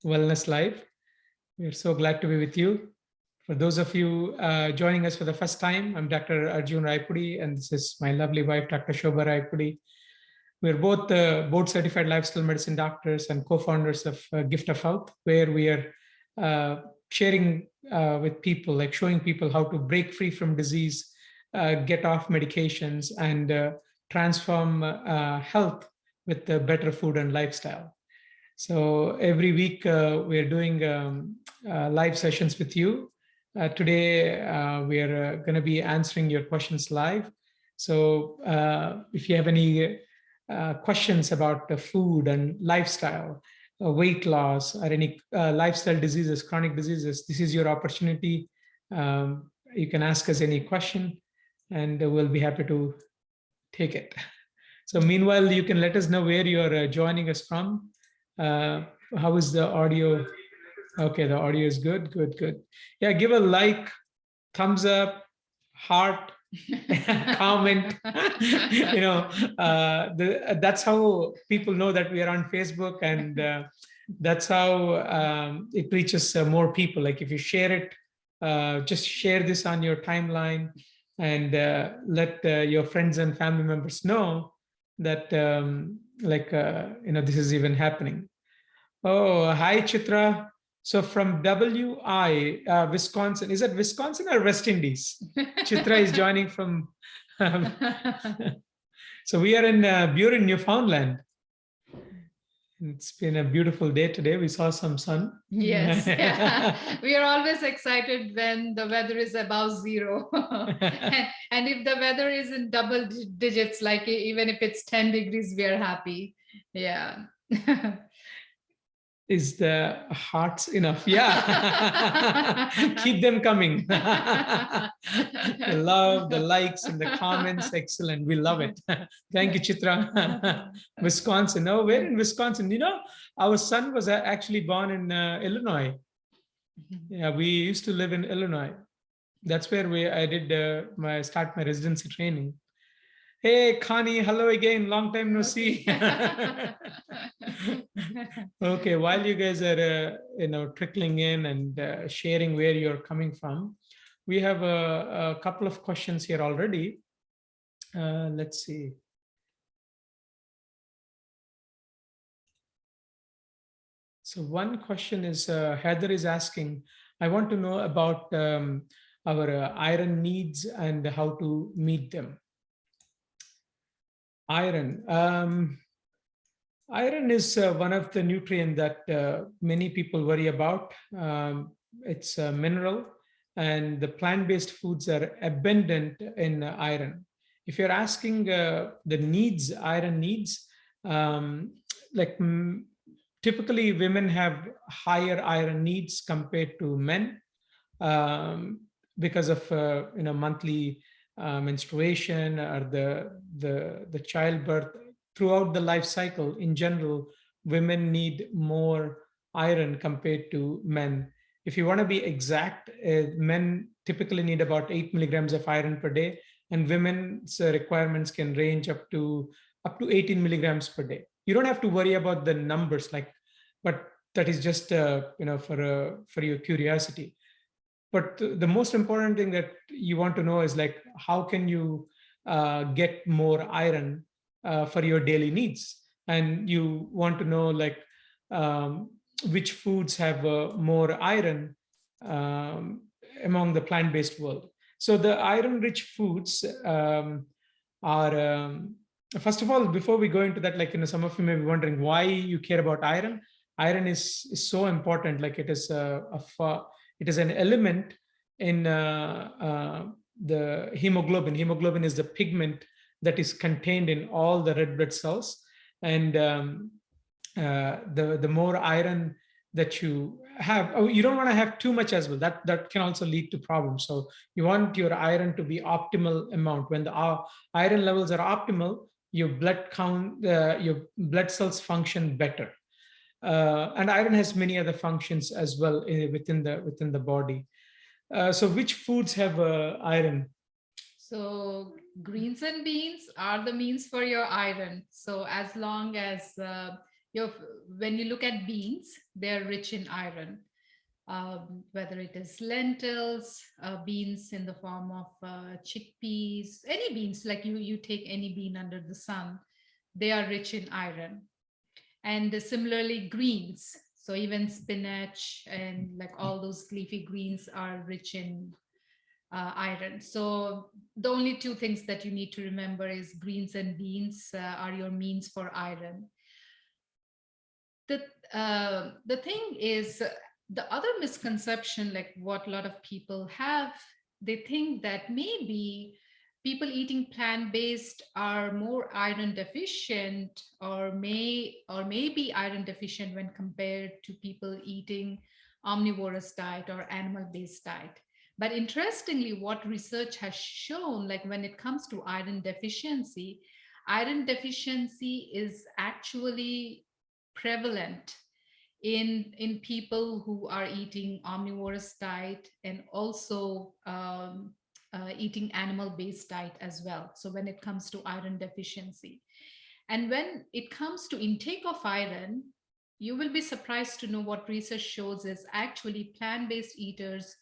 Wellness Live. We're so glad to be with you. For those of you joining us for the first time, I'm Dr. Arjun Rayapudi, and this is my lovely wife, Dr. Shobha Rayapudi. We're both board-certified lifestyle medicine doctors and co-founders of Gift of Health, where we are sharing with people, like showing people how to break free from disease, get off medications, and transform health with better food and lifestyle. So every week we're doing live sessions with you. Today we are going to be answering your questions live. So if you have any questions about the food and lifestyle, weight loss, or any lifestyle diseases, chronic diseases, this is your opportunity. You can ask us any question and we'll be happy to take it. So meanwhile, you can let us know where you're joining us from. How is the audio? Okay, the audio is good, good. Yeah, give a like, thumbs up, heart, comment. That's how people know that we are on Facebook, and that's how it reaches more people. Like if you share it, just share this on your timeline and let your friends and family members know that this is even happening. Oh, hi Chitra. So from WI, Wisconsin. Is it Wisconsin or West Indies? Chitra is joining from. So we are in Buren, Newfoundland. It's been a beautiful day today. We saw some sun. Yes. We are always excited when the weather is above zero. And if the weather is in double digits, like even if it's 10 degrees, we are happy. Yeah. Is the hearts enough? Yeah. Keep them coming. The love, the likes, and the comments. Excellent. We love it. Thank you, Chitra. Wisconsin. No, we're in Wisconsin. Our son was actually born in Illinois. Yeah, we used to live in Illinois. That's where I did start my residency training. Hey, Connie, hello again. Long time no see. Okay, while you guys are trickling in and sharing where you're coming from, we have a couple of questions here already. Let's see. So one question is Heather is asking, I want to know about our iron needs and how to meet them. Iron. Iron is one of the nutrients that many people worry about. It's a mineral, and the plant-based foods are abundant in iron. If you're asking the needs, iron needs, like typically women have higher iron needs compared to men because of monthly menstruation or the childbirth. Throughout the life cycle, in general, women need more iron compared to men. If you want to be exact, men typically need about 8 milligrams of iron per day, and women's requirements can range up to 18 milligrams per day. You don't have to worry about the numbers, but that is just for your curiosity. But the most important thing that you want to know is how can you get more iron for your daily needs, and you want to know which foods have more iron among the plant-based world. So the iron-rich foods are first of all, before we go into that, some of you may be wondering why you care about iron. Iron is so important. It is it is an element in the hemoglobin. Hemoglobin is the pigment that is contained in all the red blood cells, and the more iron that you have, you don't want to have too much as well. That can also lead to problems. So you want your iron to be optimal amount. When the iron levels are optimal, your blood count, your blood cells function better. And iron has many other functions as well within the body. So which foods have iron? So greens and beans are the means for your iron. So as long as your, when you look at beans, they're rich in iron. Whether it is lentils, beans in the form of chickpeas, any beans, like you take any bean under the sun, they are rich in iron. And similarly, greens. So even spinach and like all those leafy greens are rich in iron. So the only two things that you need to remember is greens and beans are your means for iron. The thing is, the other misconception, like what a lot of people have, they think that maybe people eating plant-based are more iron deficient, or may be iron deficient when compared to people eating omnivorous diet or animal-based diet. But interestingly, what research has shown, like when it comes to iron deficiency is actually prevalent in people who are eating omnivorous diet and also eating animal-based diet as well. So when it comes to iron deficiency, and when it comes to intake of iron, you will be surprised to know what research shows is actually plant-based eaters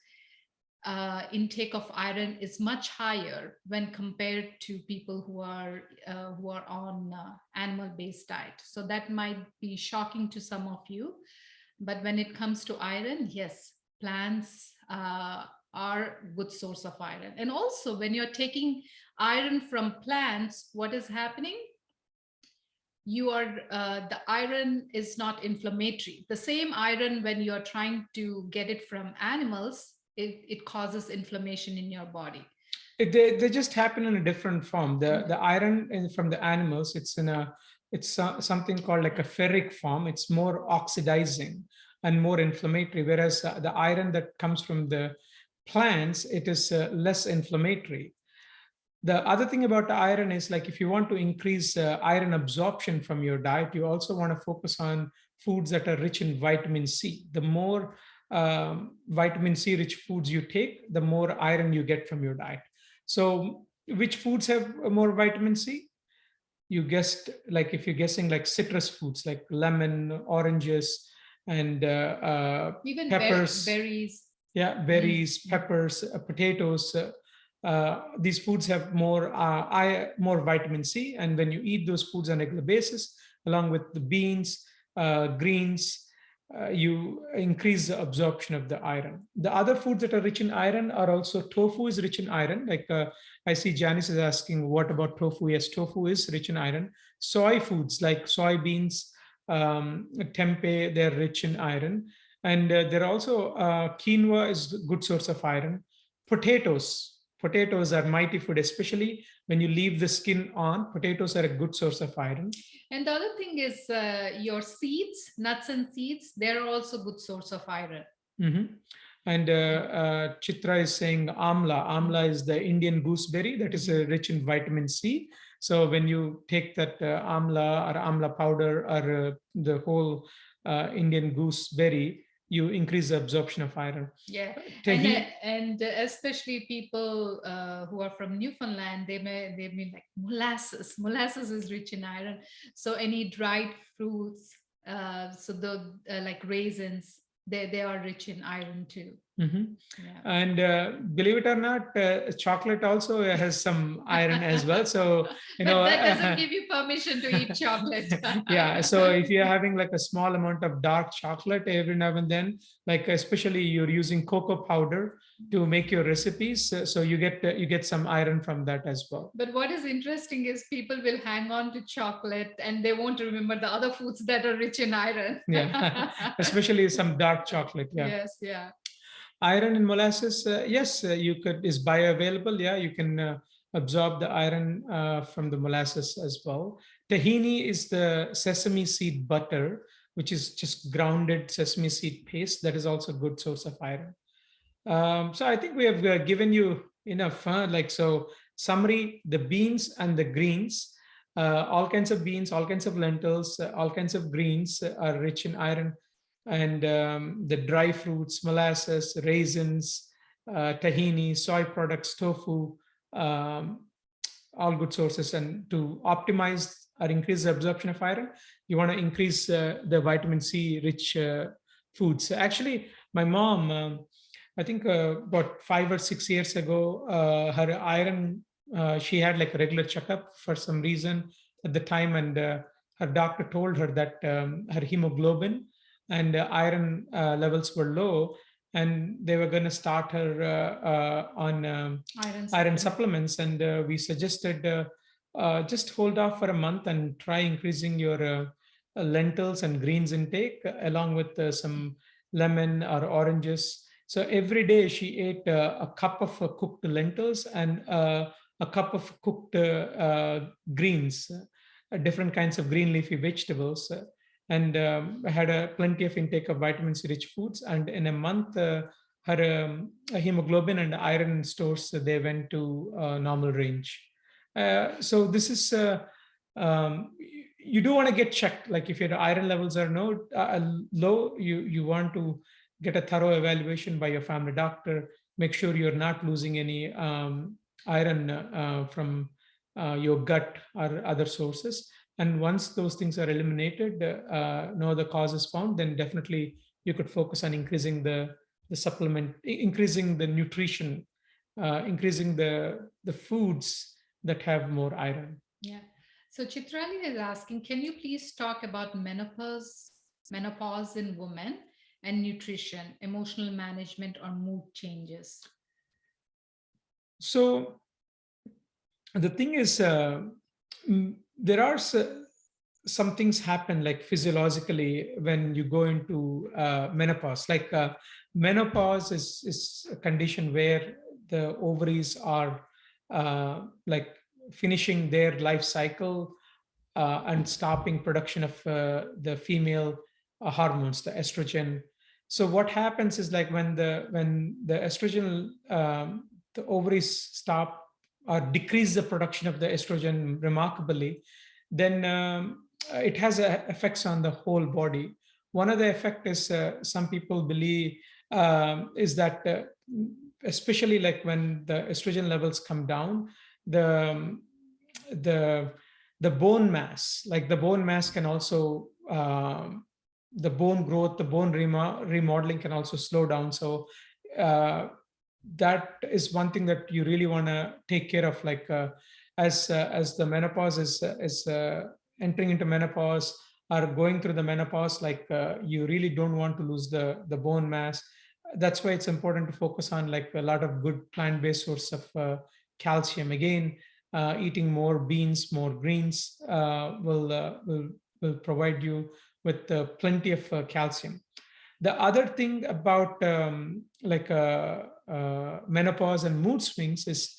intake of iron is much higher when compared to people who are on animal-based diet. So that might be shocking to some of you, but when it comes to iron, yes, plants are good source of iron. And also, when you're taking iron from plants, what is happening? You are the iron is not inflammatory. The same iron, when you're trying to get it from animals, it causes inflammation in your body. They just happen in a different form. The iron from the animals, it's something called like a ferric form. It's more oxidizing and more inflammatory, whereas the iron that comes from the plants, it is less inflammatory. The other thing about iron is, like, if you want to increase iron absorption from your diet, you also want to focus on foods that are rich in vitamin C. The more vitamin C rich foods you take, the more iron you get from your diet. So which foods have more vitamin C? You guessed, like if you're guessing like citrus foods like lemon, oranges, and even peppers. berries. Yeah, berries, peppers, potatoes. These foods have more vitamin C, and when you eat those foods on a regular basis, along with the beans, greens, you increase the absorption of the iron. The other foods that are rich in iron are also tofu is rich in iron. Like I see Janice is asking, what about tofu? Yes, tofu is rich in iron. Soy foods like soybeans, tempeh, they're rich in iron. And there are also quinoa is a good source of iron. Potatoes are mighty food, especially when you leave the skin on. Potatoes are a good source of iron. And the other thing is your seeds, nuts and seeds, they're also good source of iron. Mm-hmm. And Chitra is saying amla. Amla is the Indian gooseberry that is rich in vitamin C. So when you take that amla or amla powder or the whole Indian gooseberry, you increase the absorption of iron. Yeah, and especially people who are from Newfoundland, they mean like molasses. Molasses is rich in iron. So any dried fruits, so the like raisins, they are rich in iron too. Mm-hmm. Yeah. And believe it or not, chocolate also has some iron as well. So, but that doesn't give you permission to eat chocolate. Yeah. So if you're having like a small amount of dark chocolate every now and then, like especially you're using cocoa powder to make your recipes, so you get some iron from that as well. But what is interesting is people will hang on to chocolate and they won't remember the other foods that are rich in iron. Yeah, especially some dark chocolate. Yeah. Yes. Yeah. Iron in molasses, yes, you could is bioavailable. Yeah, you can absorb the iron from the molasses as well. Tahini is the sesame seed butter, which is just grounded sesame seed paste. That is also a good source of iron. So I think we have given you enough. So summary: the beans and the greens, all kinds of beans, all kinds of lentils, all kinds of greens are rich in iron. And the dry fruits, molasses, raisins, tahini, soy products, tofu, all good sources. And to optimize or increase the absorption of iron, you want to increase the vitamin C rich foods. Actually, my mom, I think about 5 or 6 years ago, her iron, she had like a regular checkup for some reason at the time, and her doctor told her that her hemoglobin and iron levels were low, and they were going to start her on iron supplements. And we suggested just hold off for a month and try increasing your lentils and greens intake along with some lemon or oranges. So every day she ate a cup of cooked lentils and a cup of cooked greens, different kinds of green leafy vegetables, and had a plenty of intake of vitamin C rich foods. And in a month, her hemoglobin and iron stores, they went to normal range. So this is you do want to get checked. Like if your iron levels are low, you want to get a thorough evaluation by your family doctor. Make sure you're not losing any iron from your gut or other sources. And once those things are eliminated, no other cause is found, then definitely you could focus on increasing the supplement, increasing the nutrition, increasing the foods that have more iron. Yeah. So Chitrali is asking, can you please talk about menopause in women and nutrition, emotional management, or mood changes? So the thing is, there are some things happen like physiologically when you go into menopause. Like menopause is a condition where the ovaries are like finishing their life cycle and stopping production of the female hormones, the estrogen. So what happens is like when the estrogen, the ovaries stop or decrease the production of the estrogen remarkably, then it has effects on the whole body. One of the effect is some people believe is that especially like when the estrogen levels come down, the the the bone mass, like the bone mass can also the bone growth, the bone remodeling can also slow down. So that is one thing that you really want to take care of. Like as the menopause is entering into menopause or going through the menopause, like you really don't want to lose the bone mass. That's why it's important to focus on like a lot of good plant-based source of calcium. Again, eating more beans, more greens will provide you with plenty of calcium. The other thing about menopause and mood swings is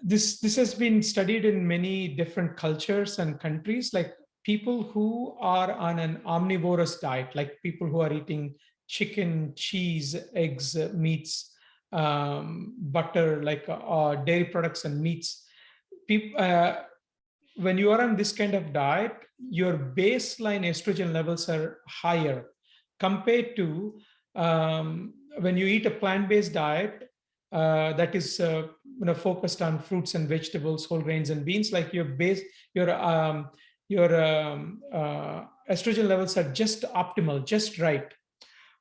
this has been studied in many different cultures and countries. Like people who are on an omnivorous diet, like people who are eating chicken, cheese, eggs, meats, butter, like dairy products and meats. People, when you are on this kind of diet, your baseline estrogen levels are higher compared to when you eat a plant-based diet that is focused on fruits and vegetables, whole grains and beans. Like your estrogen levels are just optimal, just right.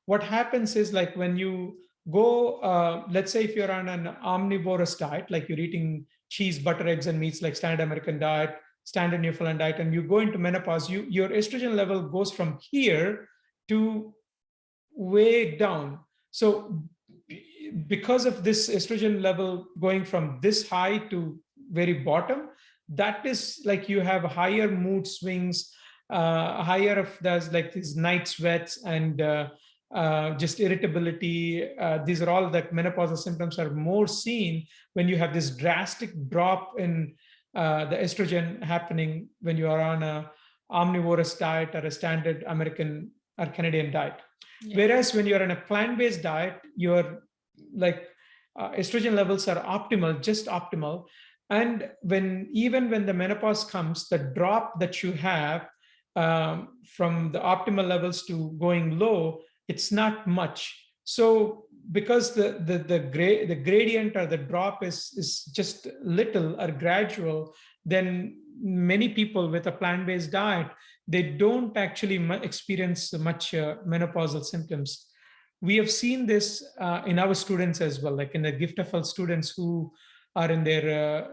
What happens is like when you go, let's say if you're on an omnivorous diet, like you're eating cheese, butter, eggs, and meats, like standard American diet, standard Newfoundland diet, and you go into menopause, your estrogen level goes from here to way down. So because of this estrogen level going from this high to very bottom, that is like you have higher mood swings, higher of those like these night sweats and just irritability. These are all that menopausal symptoms are more seen when you have this drastic drop in the estrogen happening when you are on a omnivorous diet or a standard American or Canadian diet. Yeah. Whereas when you're on a plant-based diet, your like estrogen levels are optimal, just optimal. And even when the menopause comes, the drop that you have from the optimal levels to going low, it's not much. So because the gradient or the drop is just little or gradual, then many people with a plant-based diet, they don't actually experience much menopausal symptoms. We have seen this in our students as well, like in the Gift of Health students who are in their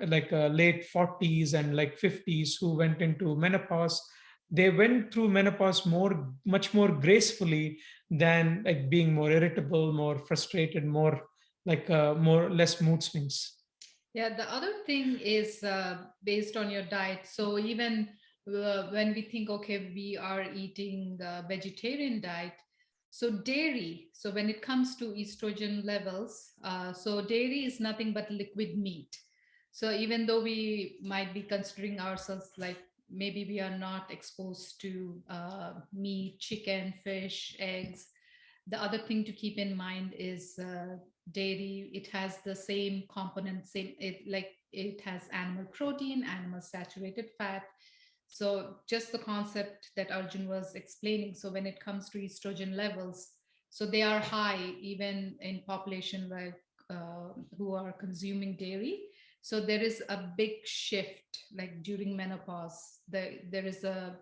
late 40s and like 50s who went into menopause. They went through menopause much more gracefully than like being more irritable, more frustrated, more less mood swings. Yeah, the other thing is based on your diet. So even when we think, okay, we are eating the vegetarian diet, so dairy, so when it comes to estrogen levels, so dairy is nothing but liquid meat. So even though we might be considering ourselves like maybe we are not exposed to meat, chicken, fish, eggs, the other thing to keep in mind is dairy. It has the same component, same it has animal protein, animal saturated fat. So just the concept that Arjun was explaining. So when it comes to estrogen levels, so they are high even in population like who are consuming dairy. So there is a big shift like during menopause. There is a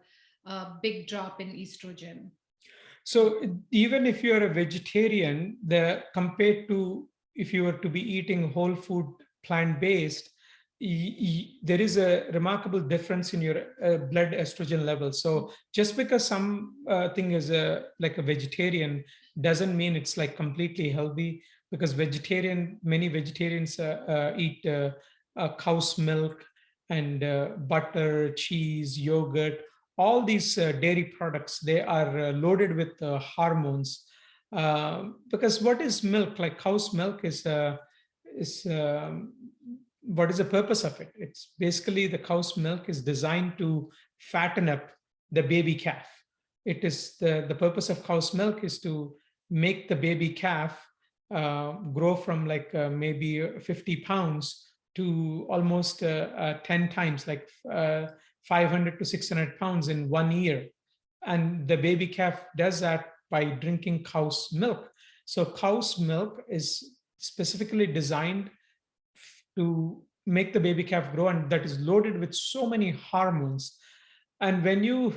big drop in estrogen. So even if you're a vegetarian, compared to if you were to be eating whole food plant-based, there is a remarkable difference in your blood estrogen level. So just because some thing is like a vegetarian doesn't mean it's like completely healthy, because many vegetarians eat cow's milk and butter, cheese, yogurt. All these dairy products, they are loaded with hormones. Because what is milk? Like cow's milk is what is the purpose of it? It's basically the cow's milk is designed to fatten up the baby calf. It is the purpose of cow's milk is to make the baby calf grow from like maybe 50 pounds to almost 10 times, like 500 to 600 pounds in 1 year. And the baby calf does that by drinking cow's milk. So cow's milk is specifically designed to make the baby calf grow, and that is loaded with so many hormones. And when you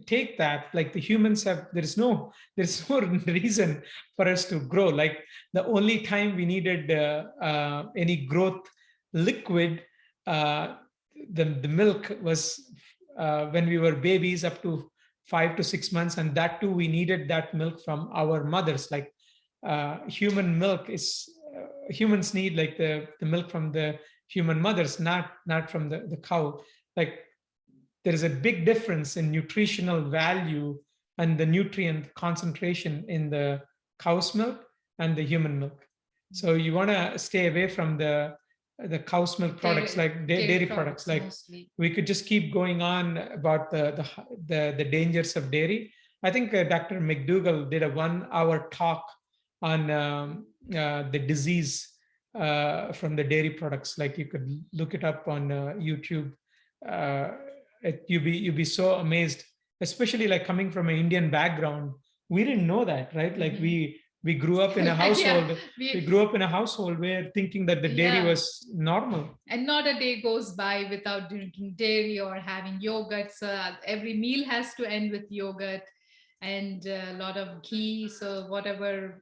take that, like the humans have, there's no reason for us to grow. Like the only time we needed any growth liquid, the milk was when we were babies up to 5 to 6 months, and that too we needed that milk from our mothers. Like human milk is humans need like the milk from the human mothers, not from the cow. Like there is a big difference in nutritional value and the nutrient concentration in the cow's milk and the human milk. So you want to stay away from the cow's milk products, like dairy products. Like mostly. We could just keep going on about the dangers of dairy. I think Dr. McDougall did a 1-hour talk on the disease from the dairy products. Like you could look it up on YouTube. You'd be so amazed, especially like coming from an Indian background. We didn't know that, right? Like we grew up in a household. We grew up in a household where thinking that the dairy was normal. And not a day goes by without drinking dairy or having yogurt. So every meal has to end with yogurt and a lot of ghee. So whatever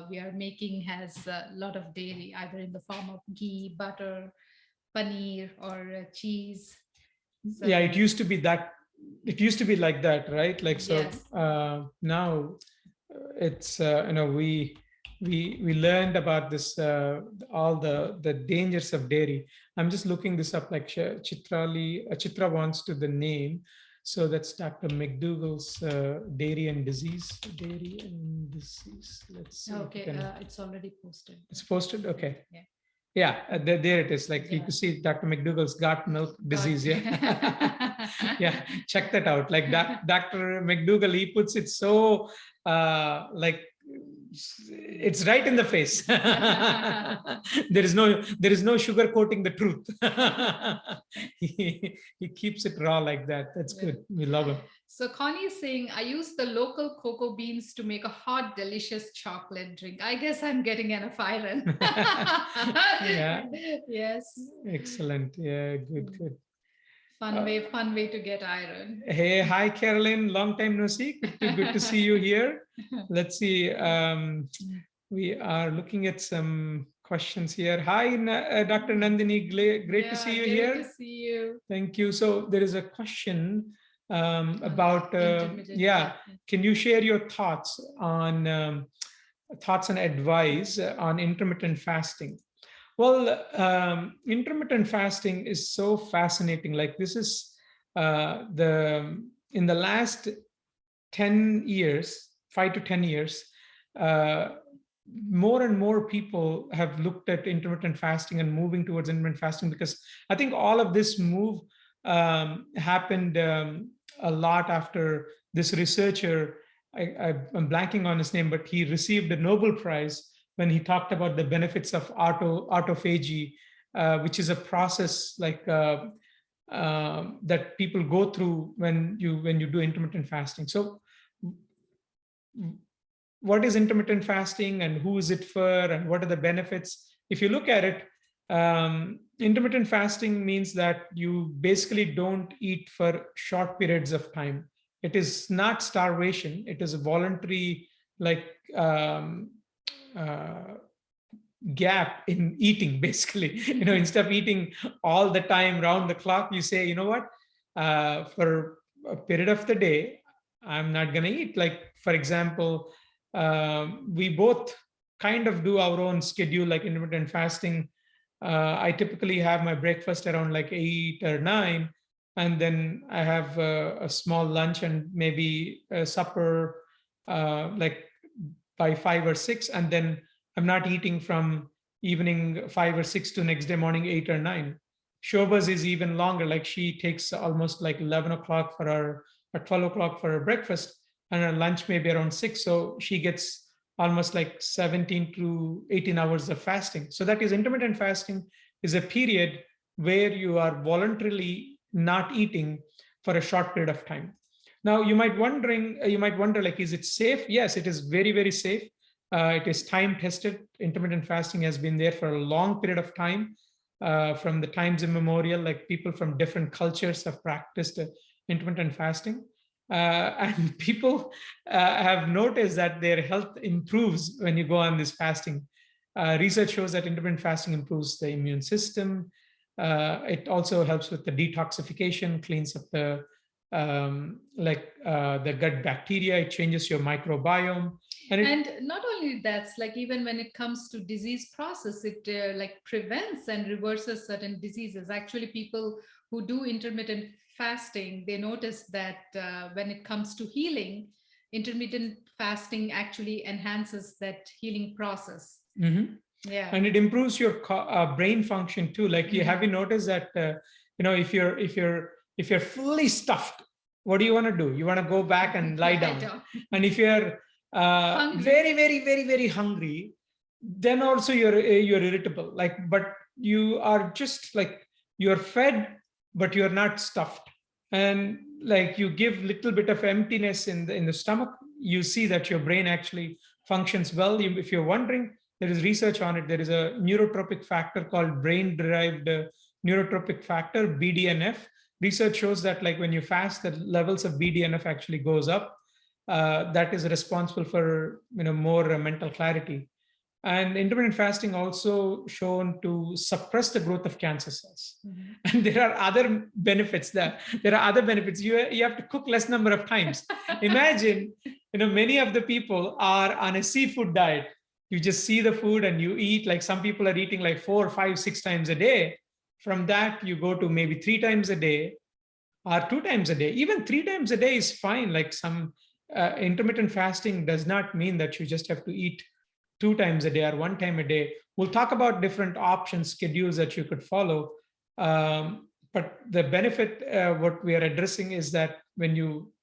we are making has a lot of dairy, either in the form of ghee, butter, paneer, or cheese. So, yeah, it used to be like that, right? Like so yes. Now it's we learned about this all the dangers of dairy. I'm just looking this up. Like Chitra wants to the name, so that's Dr. McDougall's dairy and disease. Let's see. Okay, it's already posted. It's posted. Okay. Yeah, there it is. Like you can see Dr. McDougall's gut milk disease. Yeah. Yeah, check that out. Like Dr. McDougall, he puts it so like it's right in the face. there is no sugarcoating the truth. he keeps it raw like that. That's good. We love him. So Connie is saying, I use the local cocoa beans to make a hot, delicious chocolate drink. I guess I'm getting an iron. Yeah. Yes. Excellent. Yeah, good. Fun way to get iron. Hey, hi, Carolyn. Long time no see. Good to see you here. Let's see. We are looking at some questions here. Hi, Dr. Nandini. Great to see you here. Great to see you. Thank you. So there is a question about, intermittent. can you share your thoughts on advice on intermittent fasting? Well, intermittent fasting is so fascinating. Like this is in the last 10 years, 5 to 10 years, more and more people have looked at intermittent fasting and moving towards intermittent fasting, because I think all of this move happened a lot after this researcher, I'm blanking on his name, but he received a Nobel Prize when he talked about the benefits of autophagy, which is a process like that people go through when you do intermittent fasting. So what is intermittent fasting and who is it for and what are the benefits? If you look at it, intermittent fasting means that you basically don't eat for short periods of time. It is not starvation. It is a voluntary, like gap in eating, basically. Instead of eating all the time round the clock, you say, you know what, for a period of the day, I'm not going to eat. Like, for example, we both kind of do our own schedule, like intermittent fasting. I typically have my breakfast around like 8 or 9, and then I have a small lunch and maybe a supper like by 5 or 6, and then I'm not eating from evening 5 or 6 to next day morning 8 or 9. Shobha's is even longer. Like she takes almost like 11 o'clock for her, or 12 o'clock for her breakfast, and her lunch maybe around 6. So she gets almost like 17 to 18 hours of fasting. So that is intermittent fasting is a period where you are voluntarily not eating for a short period of time. Now you might wonder, like, is it safe? Yes, it is very, very safe. It is time tested. Intermittent fasting has been there for a long period of time, from the times immemorial. Like people from different cultures have practiced intermittent fasting. And people have noticed that their health improves when you go on this fasting. Research shows that intermittent fasting improves the immune system. It also helps with the detoxification, cleans up the the gut bacteria. It changes your microbiome. And not only that's like, even when it comes to disease process, it like prevents and reverses certain diseases. Actually, people who do intermittent fasting, they notice that when it comes to healing, intermittent fasting actually enhances that healing process. Mm-hmm. Yeah, and it improves your brain function too. Like, you have you noticed that if you're fully stuffed, what do you want to do? You want to go back and lie down. And if you're very, very, very, very hungry, then also you're irritable. Like, but you are just like, you're fed, but you're not stuffed. And like, you give little bit of emptiness in the stomach, you see that your brain actually functions well. If you're wondering, there is research on it. There is a neurotropic factor called brain-derived neurotropic factor, BDNF. Research shows that like when you fast, the levels of BDNF actually goes up. That is responsible for more mental clarity. And intermittent fasting also shown to suppress the growth of cancer cells. Mm-hmm. And there are other benefits. There are other benefits. You have to cook less number of times. Imagine, many of the people are on a seafood diet. You just see the food and you eat. Like some people are eating like 4, 5, 6 times a day. From that, you go to maybe 3 times a day or 2 times a day. Even 3 times a day is fine. Like some intermittent fasting does not mean that you just have to eat 2 times a day or 1 time a day. We'll talk about different options, schedules that you could follow. But the benefit, what we are addressing is that when you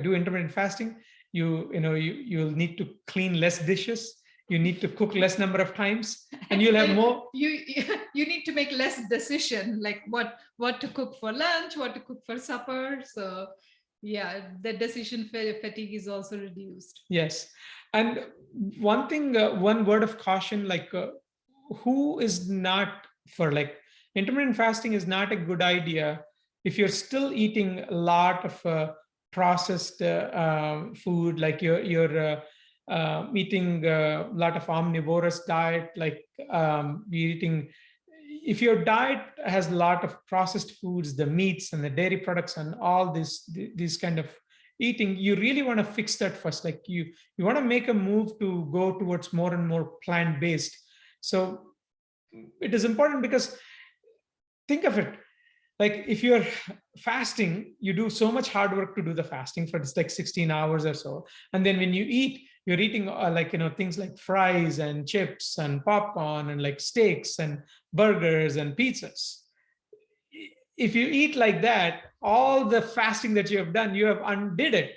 do intermittent fasting, you'll need to clean less dishes. You need to cook less number of times, and you'll have more. You need to make less decision, like what to cook for lunch, what to cook for supper. So yeah, the decision fatigue is also reduced. Yes. And one thing, one word of caution, like who is not for, like, intermittent fasting is not a good idea if you're still eating a lot of processed food, like you're eating a lot of omnivorous diet, like you're eating, if your diet has a lot of processed foods, the meats and the dairy products and all these kind of eating, you really want to fix that first. Like you want to make a move to go towards more and more plant-based. So it is important because think of it, like if you're fasting, you do so much hard work to do the fasting for it's like 16 hours or so, and then when you eat, you're eating like things like fries and chips and popcorn and like steaks and burgers and pizzas. If you eat like that, all the fasting that you have done, you have undid it,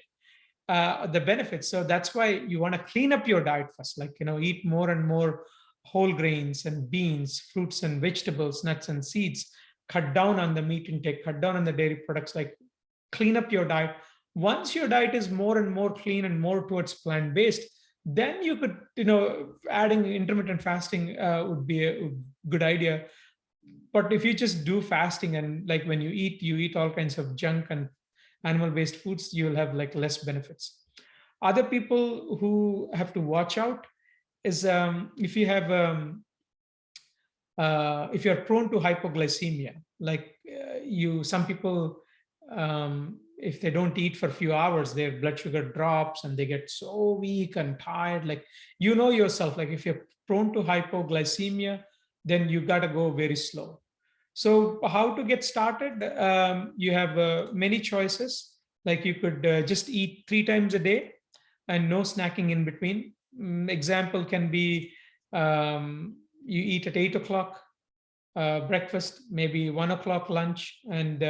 the benefits. So that's why you want to clean up your diet first, like eat more and more whole grains and beans, fruits and vegetables, nuts and seeds, cut down on the meat intake, cut down on the dairy products, like clean up your diet. Once your diet is more and more clean and more towards plant-based, then you could, adding intermittent fasting would be a good idea. But if you just do fasting and like when you eat all kinds of junk and animal-based foods, you will have like less benefits. Other people who have to watch out is if you have if you're prone to hypoglycemia, like some people, if they don't eat for a few hours, their blood sugar drops and they get so weak and tired. Like yourself, like if you're prone to hypoglycemia, then you got to go very slow. So how to get started? You have many choices. Like you could just eat 3 times a day and no snacking in between. Example can be you eat at 8 o'clock breakfast, maybe 1 o'clock lunch, and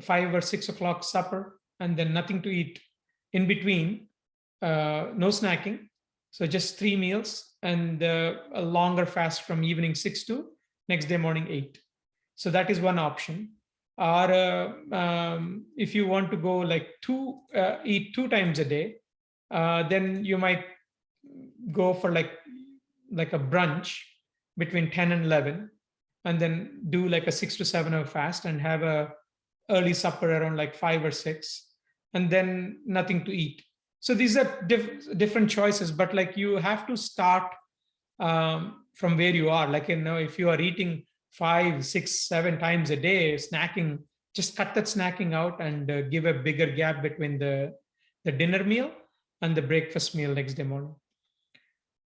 5 or 6 o'clock supper, and then nothing to eat in between, no snacking. So just 3 meals and a longer fast from evening 6 to next day morning 8. So that is one option. Or if you want to go like eat 2 times a day, then you might go for like a brunch between 10 and 11, and then do like a 6 to 7 hour fast and have a early supper around like 5 or 6, and then nothing to eat. So these are different choices, but like you have to start from where you are. Like if you are eating 5, 6, 7 times a day snacking, just cut that snacking out and give a bigger gap between the dinner meal and the breakfast meal next day morning.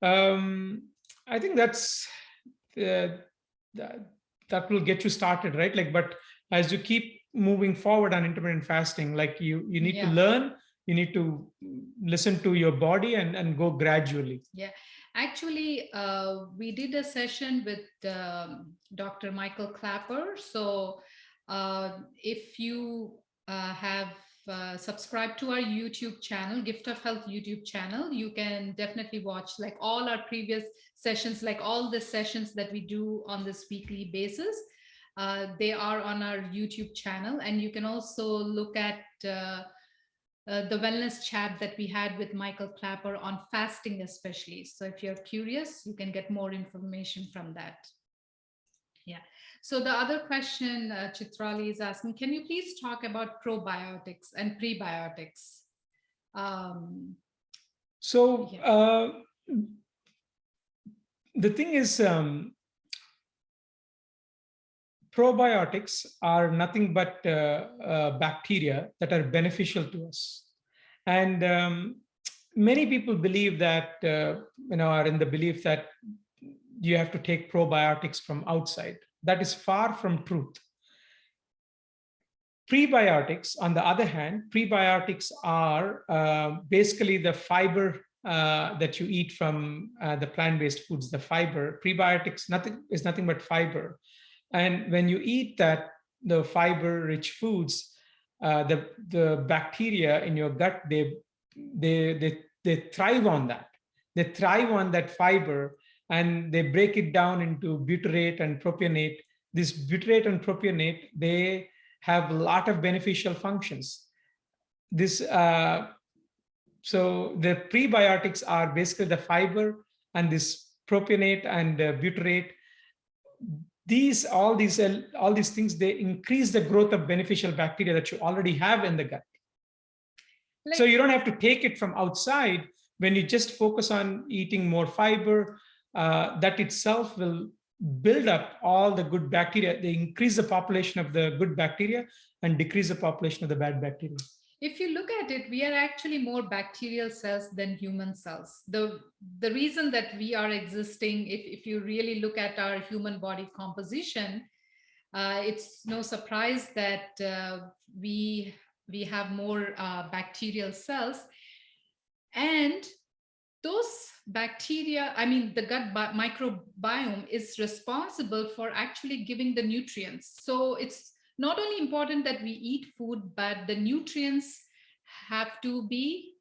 I think that's that will get you started, right? Like, but as you keep moving forward on intermittent fasting, like you need to learn, you need to listen to your body and go gradually. Yeah, actually, we did a session with Dr. Michael Clapper. So if you have subscribed to our YouTube channel, Gift of Health YouTube channel, you can definitely watch like all our previous sessions, like all the sessions that we do on this weekly basis. They are on our YouTube channel, and you can also look at the wellness chat that we had with Michael Clapper on fasting especially. So if you're curious, you can get more information from that. Yeah. So the other question Chitrali is asking, can you please talk about probiotics and prebiotics? The thing is, probiotics are nothing but bacteria that are beneficial to us. And many people believe that, are in the belief that you have to take probiotics from outside. That is far from truth. Prebiotics, on the other hand, prebiotics are basically the fiber that you eat from the plant-based foods, the fiber. Prebiotics is nothing but fiber. And when you eat the fiber-rich foods, the bacteria in your gut, they thrive on that. They thrive on that fiber, and they break it down into butyrate and propionate. This butyrate and propionate, they have a lot of beneficial functions. So the prebiotics are basically the fiber and this propionate and butyrate. all these things, they increase the growth of beneficial bacteria that you already have in the gut. So you don't have to take it from outside. When you just focus on eating more fiber, that itself will build up all the good bacteria. They increase the population of the good bacteria and decrease the population of the bad bacteria. If you look at it, we are actually more bacterial cells than human cells. The reason that we are existing, if you really look at our human body composition, it's no surprise that we have more bacterial cells. And those bacteria, I mean, the gut microbiome is responsible for actually giving the nutrients. So it's not only important that we eat food, but the nutrients have to be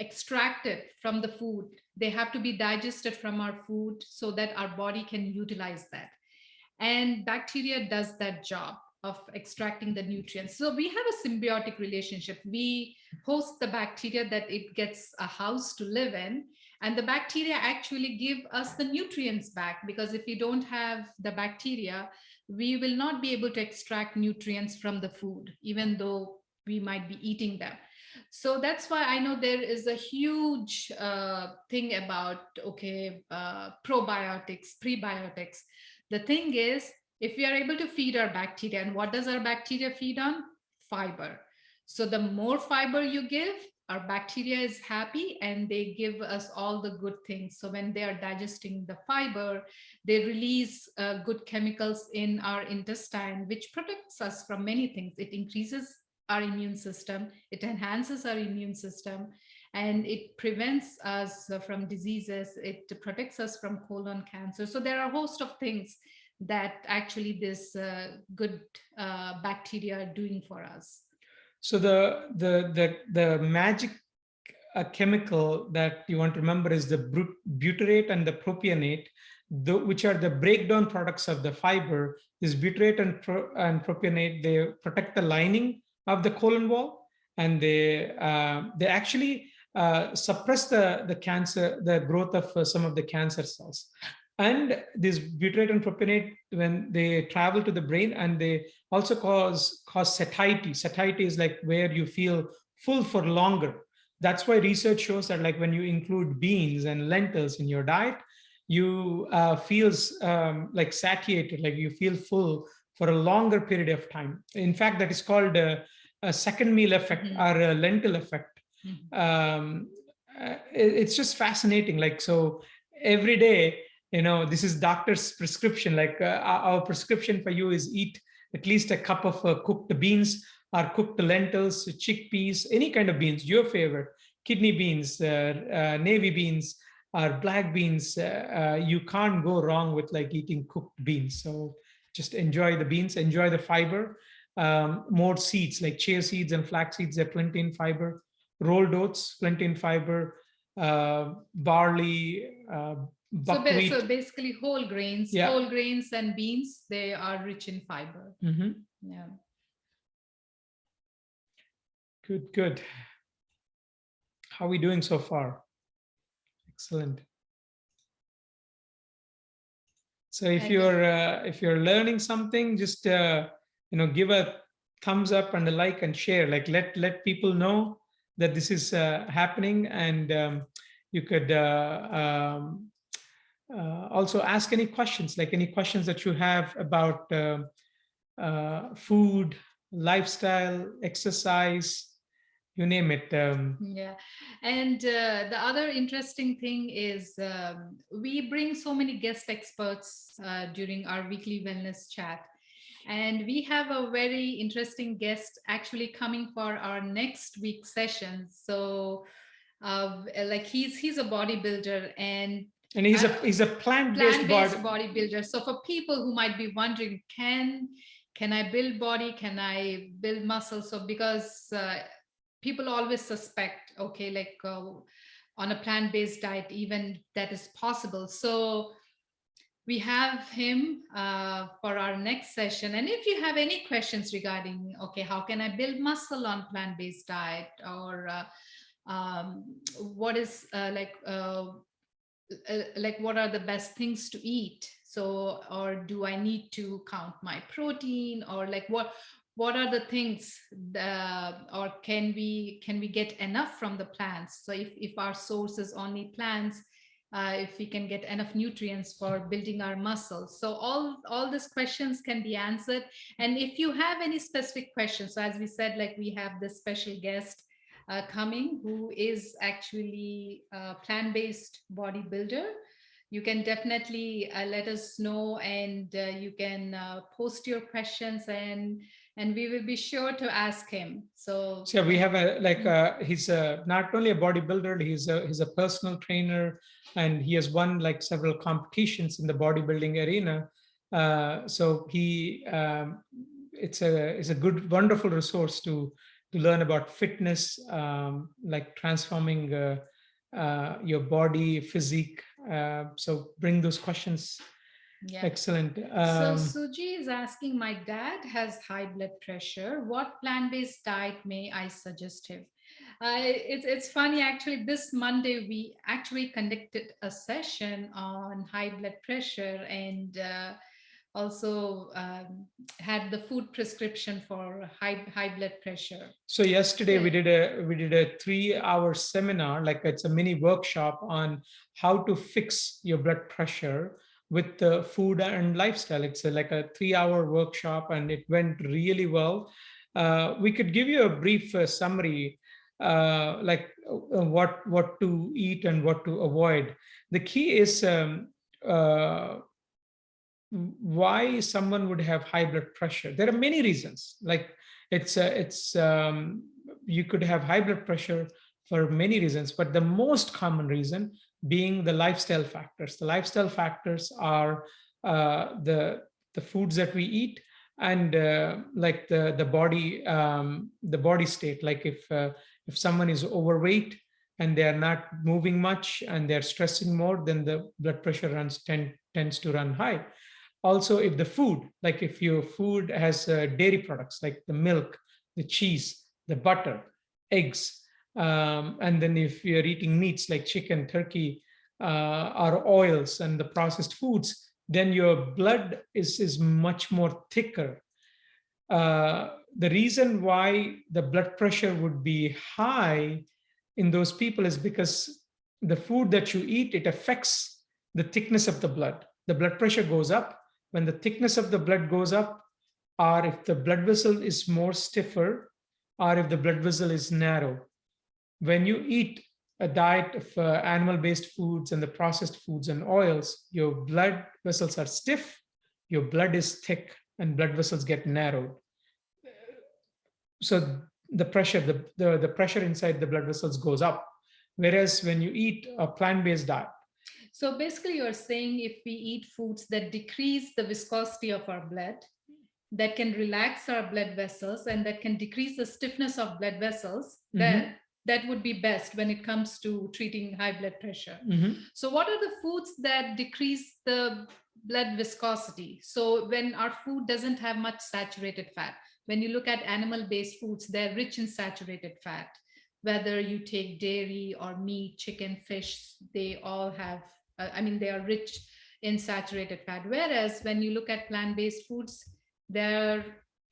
extracted from the food. They have to be digested from our food so that our body can utilize that. And bacteria does that job of extracting the nutrients. So we have a symbiotic relationship. We host the bacteria that it gets a house to live in, and the bacteria actually give us the nutrients back, because if you don't have the bacteria, we will not be able to extract nutrients from the food, even though we might be eating them. So that's why I know there is a huge thing about, probiotics, prebiotics. The thing is, if we are able to feed our bacteria, and what does our bacteria feed on? Fiber. So the more fiber you give, our bacteria is happy and they give us all the good things. So when they are digesting the fiber, they release good chemicals in our intestine, which protects us from many things. It increases our immune system, it enhances our immune system, and it prevents us from diseases. It protects us from colon cancer. So there are a host of things that actually this good bacteria are doing for us. So the magic chemical that you want to remember is the butyrate and the propionate, which are the breakdown products of the fiber. This butyrate and propionate, they protect the lining of the colon wall, and they actually suppress the cancer, the growth of some of the cancer cells. And this butyrate and propionate, when they travel to the brain, and they also cause satiety. Satiety is like where you feel full for longer. That's why research shows that, like, when you include beans and lentils in your diet, you feels like satiated, like you feel full for a longer period of time. In fact, that is called a second meal effect, or a lentil effect. It's just fascinating. Like, so every day, this is doctor's prescription. Like our prescription for you is eat at least a cup of cooked beans, or cooked lentils, chickpeas, any kind of beans, your favorite, kidney beans, navy beans, or black beans. You can't go wrong with like eating cooked beans. So just enjoy the beans, enjoy the fiber. More seeds like chia seeds and flax seeds, they're plenty in fiber. Rolled oats, plenty in fiber. Barley, buckwheat. So basically whole grains, Yeah. Whole grains and beans, they are rich in fiber. Yeah. Good. How are we doing so far? Excellent. So if you're learning something, just give a thumbs up and a like and share. Like let people know that this is happening, and you could also ask any questions, like any questions that you have about food, lifestyle, exercise, you name it. Yeah. And the other interesting thing is we bring so many guest experts during our weekly wellness chat. And we have a very interesting guest actually coming for our next week session. So like he's a bodybuilder, and he's a plant-based bodybuilder. So for people who might be wondering, can I build body? Can I build muscle? So because people always suspect, on a plant-based diet, even that is possible. So we have him for our next session. And if you have any questions regarding, how can I build muscle on plant-based diet, or what is like what are the best things to eat? So, or do I need to count my protein, or like what are the things or can we get enough from the plants? So if our source is only plants, if we can get enough nutrients for building our muscles. So all these questions can be answered. And if you have any specific questions, so as we said, like we have this special guest coming, who is actually a plant-based bodybuilder. You can definitely let us know, and you can post your questions, and we will be sure to ask him. So we have he's not only a bodybuilder, he's a personal trainer, and he has won like several competitions in the bodybuilding arena. So he it's a good, wonderful resource to learn about fitness, like transforming your body physique. So bring those questions. yeah. Excellent. So Suji is asking, my dad has high blood pressure. What plant-based diet may I suggest him? It's funny, actually, this Monday, we actually conducted a session on high blood pressure, and also had the food prescription for high blood pressure. So yesterday we did a 3-hour seminar, like it's a mini workshop on how to fix your blood pressure with the food and lifestyle. It's like a 3-hour workshop, and it went really well. We could give you a brief summary, what to eat and what to avoid. The key is why someone would have high blood pressure. There are many reasons. Like you could have high blood pressure for many reasons, but the most common reason being the lifestyle factors. The lifestyle factors are the foods that we eat, and like the body state. Like if someone is overweight and they are not moving much and they're stressing more, then the blood pressure tends to run high. Also, if the food, like if your food has dairy products like the milk, the cheese, the butter, eggs, and then if you're eating meats like chicken, turkey, or oils and the processed foods, then your blood is much more thicker. The reason why the blood pressure would be high in those people is because the food that you eat, it affects the thickness of the blood. The blood pressure goes up when the thickness of the blood goes up, or if the blood vessel is more stiffer, or if the blood vessel is narrow. When you eat a diet of animal-based foods and the processed foods and oils, your blood vessels are stiff, your blood is thick, and blood vessels get narrowed. So the pressure, the pressure inside the blood vessels goes up. Whereas when you eat a plant-based diet, so basically you're saying if we eat foods that decrease the viscosity of our blood, that can relax our blood vessels, and that can decrease the stiffness of blood vessels, then that would be best when it comes to treating high blood pressure. So what are the foods that decrease the blood viscosity? So when our food doesn't have much saturated fat, when you look at animal-based foods, they're rich in saturated fat. Whether you take dairy or meat, chicken, fish, they all have, they are rich in saturated fat. Whereas when you look at plant-based foods, they're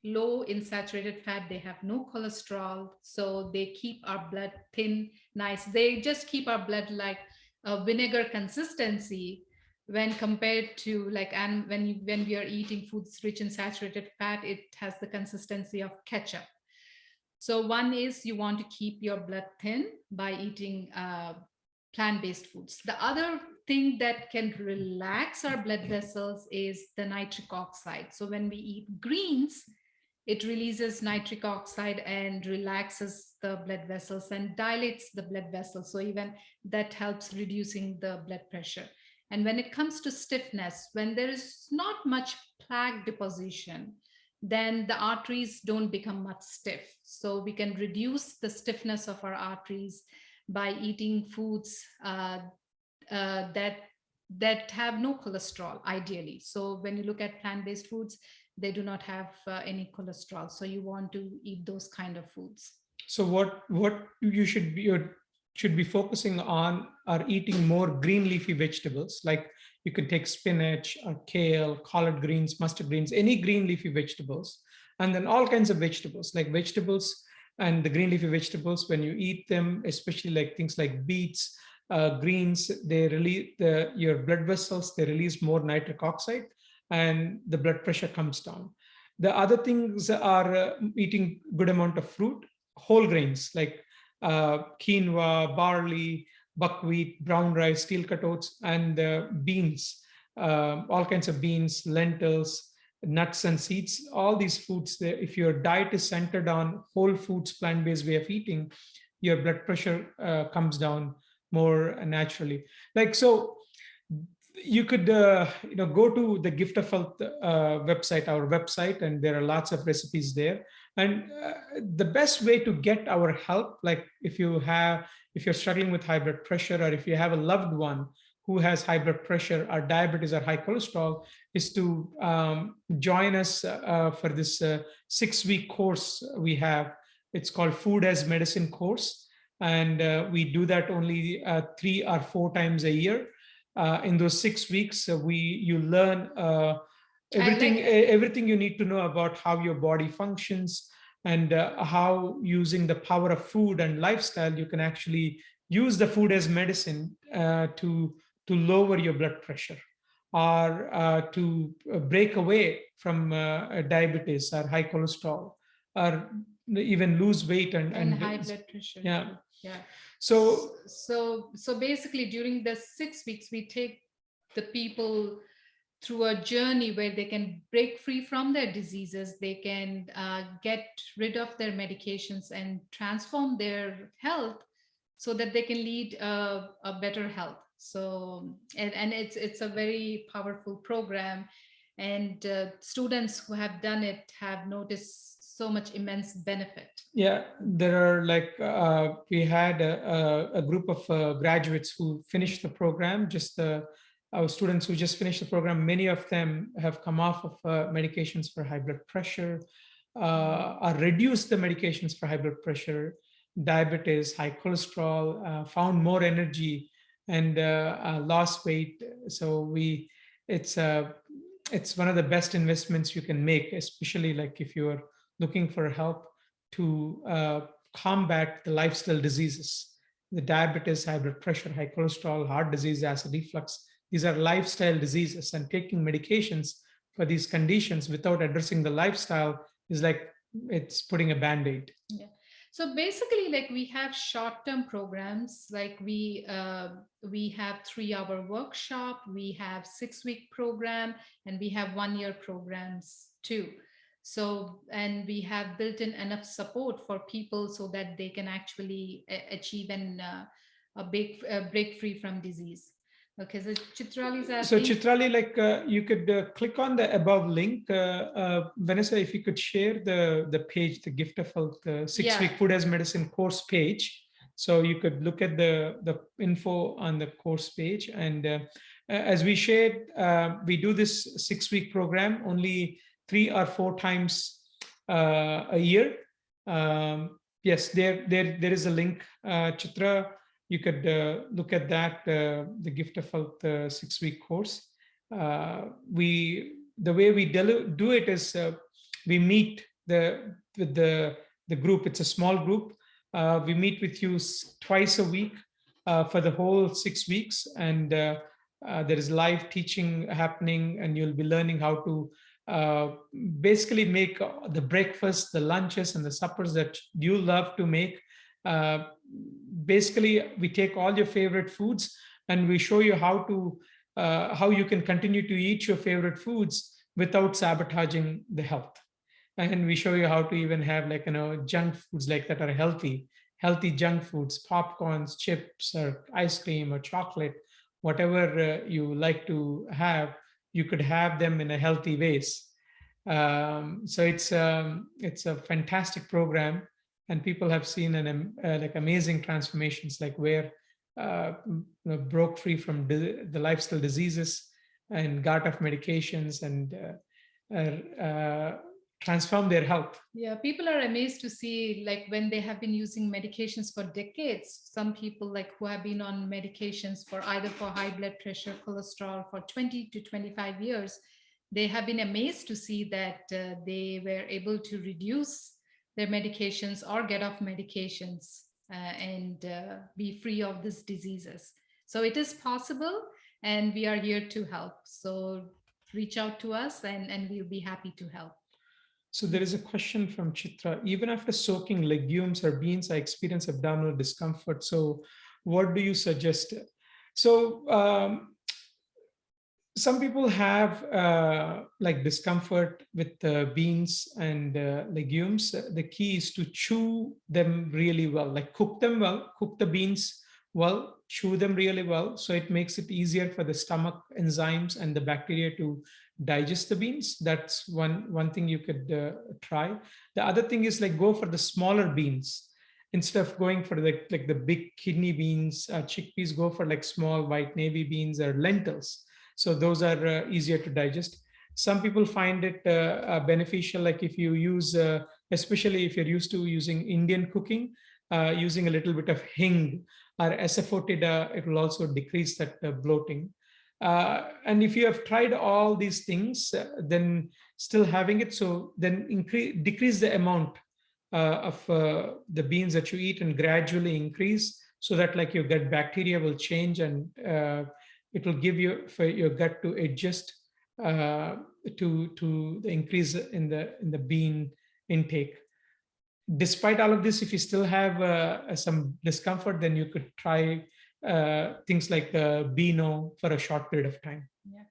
low in saturated fat, they have no cholesterol, so they keep our blood thin, nice. They just keep our blood like a vinegar consistency when compared to like, and when we are eating foods rich in saturated fat, it has the consistency of ketchup. So one is you want to keep your blood thin by eating plant-based foods. The other thing that can relax our blood vessels is the nitric oxide. So when we eat greens, it releases nitric oxide and relaxes the blood vessels and dilates the blood vessels. So even that helps reducing the blood pressure. And when it comes to stiffness, when there is not much plaque deposition, then the arteries don't become much stiff. So we can reduce the stiffness of our arteries by eating foods that have no cholesterol, ideally. So when you look at plant-based foods, they do not have any cholesterol. So you want to eat those kind of foods. So what you should be, should be focusing on are eating more green leafy vegetables. Like you could take spinach or kale, collard greens, mustard greens, any green leafy vegetables, and then all kinds of vegetables, like vegetables and the green leafy vegetables. When you eat them, especially like things like beets, greens, they release your blood vessels, they release more nitric oxide, and the blood pressure comes down. The other things are eating good amount of fruit, whole grains like quinoa, barley, buckwheat, brown rice, steel cut oats, and beans, all kinds of beans, lentils, nuts and seeds. All these foods, if your diet is centered on whole foods, plant-based way of eating, your blood pressure comes down more naturally. Like so, you could go to the Gift of Health website, our website, and there are lots of recipes there. And the best way to get our help, like if you're struggling with high blood pressure, or if you have a loved one who has high blood pressure or diabetes or high cholesterol, is to join us for this 6-week course we have. It's called Food as Medicine course, and we do that only 3 or 4 times a year. In those 6 weeks, you learn everything you need to know about how your body functions, and how, using the power of food and lifestyle, you can actually use the food as medicine to lower your blood pressure, or to break away from diabetes or high cholesterol, or even lose weight and high blood pressure. Yeah. Yeah. So So basically, during the 6 weeks, we take the people through a journey where they can break free from their diseases, they can get rid of their medications and transform their health so that they can lead a better health. So and it's a very powerful program, and students who have done it have noticed so much immense benefit. Yeah, there are we had a group of graduates who finished the program, just our students who just finished the program. Many of them have come off of medications for high blood pressure, or reduced the medications for high blood pressure, diabetes, high cholesterol, found more energy, and lost weight. So it's one of the best investments you can make, especially like if you're looking for help to combat the lifestyle diseases, the diabetes, high blood pressure, high cholesterol, heart disease, acid reflux. These are lifestyle diseases, and taking medications for these conditions without addressing the lifestyle is like it's putting a band-aid. Yeah. So basically, like we have short-term programs, like we have 3-hour workshop, we have 6-week program, and we have 1-year programs too. So, and we have built in enough support for people so that they can actually achieve a big break free from disease. Okay, so Chitrali is asking. So Chitrali, you could click on the above link. Vanessa, if you could share the page, the Gift of Health 6-week Food as Medicine course page. So you could look at the info on the course page. And as we shared, we do this 6-week program only 3 or 4 times a year. Yes, there is a link, Chitra. You could look at that, the Gift of Health 6-week course. The way we do it is we meet with the group. It's a small group. We meet with you twice a week for the whole 6 weeks, and there is live teaching happening, and you'll be learning how to basically make the breakfast, the lunches, and the suppers that you love to make. Basically, we take all your favorite foods and we show you how you can continue to eat your favorite foods without sabotaging the health. And we show you how to even have junk foods like that are healthy junk foods, popcorns, chips, or ice cream or chocolate, whatever you like to have, you could have them in a healthy ways. So it's a fantastic program, and people have seen amazing transformations, like where broke free from the lifestyle diseases and got off medications, and transform their health. Yeah, people are amazed to see, like, when they have been using medications for decades, some people like who have been on medications for either for high blood pressure, cholesterol for 20 to 25 years, they have been amazed to see that they were able to reduce their medications or get off medications and be free of these diseases. So it is possible, and we are here to help. So reach out to us, and we'll be happy to help. So there is a question from Chitra. Even after soaking legumes or beans, I experience abdominal discomfort. So what do you suggest? So some people have like discomfort with beans and legumes. The key is to chew them really well, like cook them well, cook the beans well, chew them really well. So it makes it easier for the stomach enzymes and the bacteria to digest the beans. That's one thing you could try. The other thing is like go for the smaller beans. Instead of going for like the big kidney beans, chickpeas, go for like small white navy beans or lentils. So those are easier to digest. Some people find it beneficial, like if you use, especially if you're used to using Indian cooking, using a little bit of hing or asafoetida, it will also decrease that bloating. And if you have tried all these things, then still having it, so then decrease the amount of the beans that you eat and gradually increase, so that like your gut bacteria will change, and it will give you for your gut to adjust to the increase in the bean intake. Despite all of this, if you still have some discomfort, then you could try things like Beano for a short period of time. Yeah.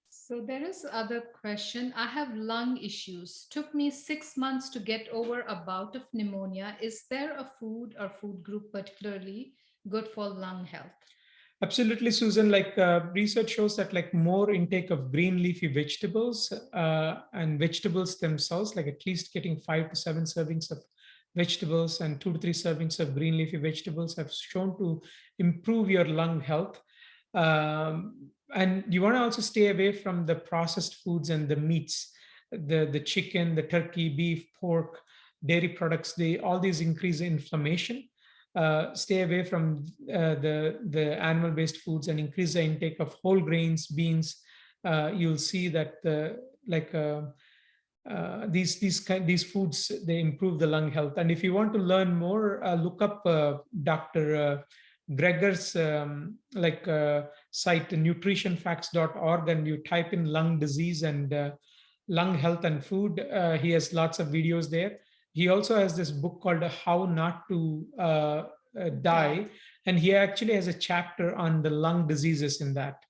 So there is other question. I have lung issues. Took me 6 months to get over a bout of pneumonia. Is there a food or food group particularly good for lung health? Absolutely, Susan. Like research shows that like more intake of green leafy vegetables and vegetables themselves, like at least getting 5 to 7 servings of vegetables and 2 to 3 servings of green leafy vegetables have shown to improve your lung health. And you want to also stay away from the processed foods and the meats, the chicken, the turkey, beef, pork, dairy products. All these increase inflammation. Stay away from the animal-based foods and increase the intake of whole grains, beans. You'll see that these foods, they improve the lung health. And if you want to learn more, look up Dr. Greger's site, nutritionfacts.org, and you type in lung disease and lung health and food. He has lots of videos there. He also has this book called How Not to Die, and he actually has a chapter on the lung diseases in that.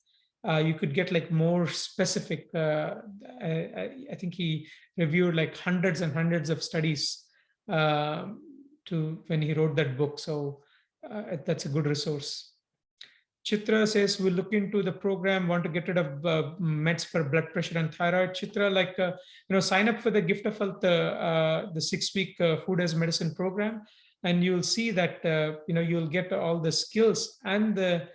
You could get like more specific. I think he reviewed like hundreds and hundreds of studies when he wrote that book. So that's a good resource. Chitra says, we'll look into the program, want to get rid of meds for blood pressure and thyroid. Chitra, sign up for the Gift of Health, the 6-week food as medicine program, and you'll see that, you'll get all the skills and the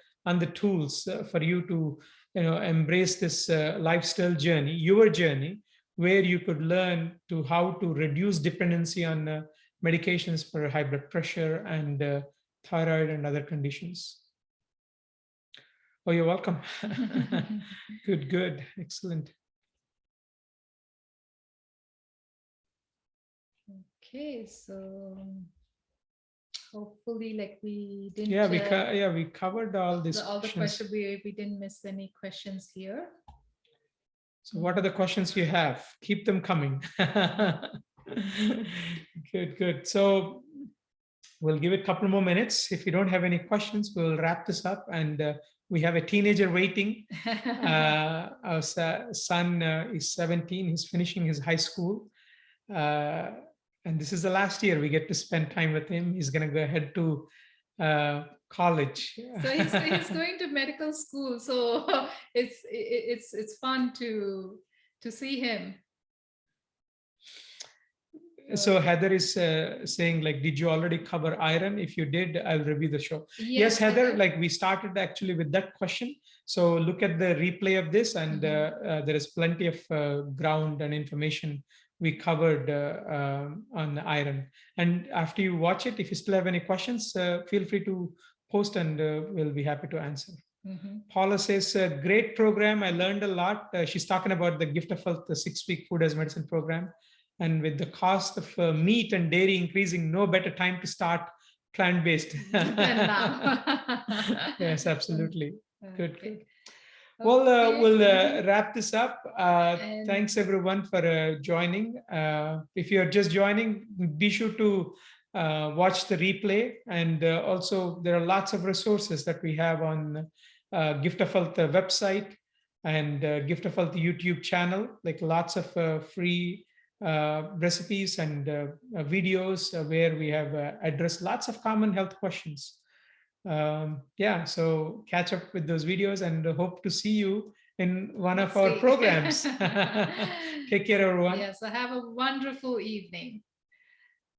tools for you to, embrace this lifestyle journey, your journey, where you could learn to how to reduce dependency on medications for high blood pressure and thyroid and other conditions. Oh, you're welcome. Good. Excellent. Okay, so hopefully we didn't. Yeah, we covered all these all the questions. We didn't miss any questions here. So what are the questions you have? Keep them coming. Good. So we'll give it a couple more minutes. If you don't have any questions, we'll wrap this up. And we have a teenager waiting. Our son is 17. He's finishing his high school. And this is the last year we get to spend time with him. He's going to go ahead to college. So he's going to medical school. So it's fun to see him. So Heather is saying, did you already cover iron? If you did, I'll review the show. Yes, Heather, we started actually with that question. So look at the replay of this, and there is plenty of ground and information we covered on iron. And after you watch it, if you still have any questions, feel free to post, and we'll be happy to answer. Paula says, great program. I learned a lot. She's talking about the Gift of Health, the 6-week food as medicine program. And with the cost of meat and dairy increasing, no better time to start plant-based. Yes, absolutely. Good, good. Well, we'll wrap this up. Thanks everyone for joining. If you're just joining, be sure to watch the replay. And also, there are lots of resources that we have on Gift of Health website and Gift of Health YouTube channel, like lots of free recipes and videos where we have addressed lots of common health questions. Yeah, so catch up with those videos and hope to see you in one of our programs. Take care, everyone. Yes, have a wonderful evening.